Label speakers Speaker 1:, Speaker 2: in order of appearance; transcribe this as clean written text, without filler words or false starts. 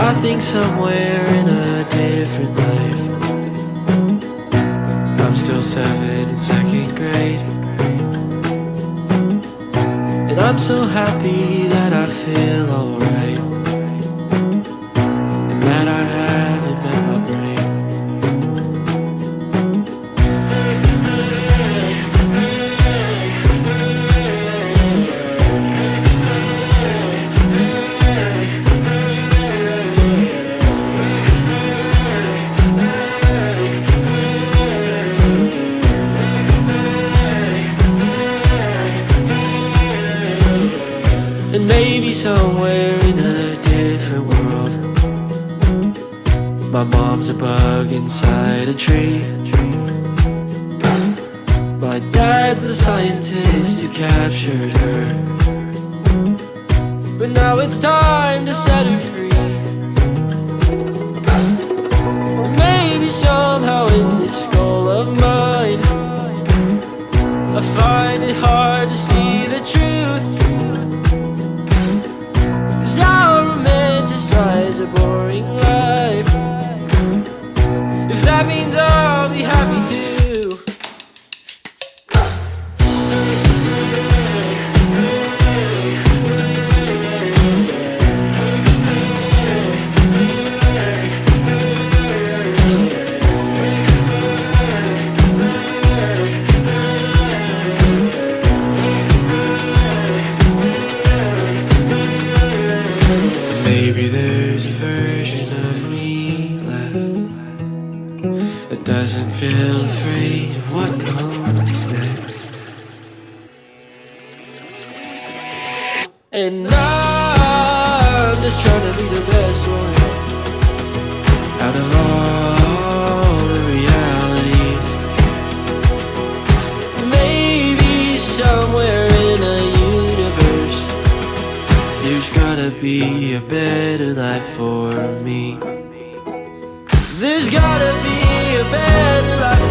Speaker 1: I think somewhere in a different life I'm still 7 in 2nd grade, and I'm so happy that I feel alright, and that I haven't met my brain. And maybe somewhere in a different world my mom's a bug inside a tree, my dad's the scientist who captured her, but now it's time to set her free. Or maybe somehow in this skull of mine I find it hard to see the truth, 'cause I'll romanticize a boring life, if that means I'll be happy too. Maybe there's a version of me left that doesn't feel afraid of what comes next. And I'm just trying to be the best one out of all the realities. Maybe somewhere in a universe there's gotta be a better life for me. There's gotta be a better life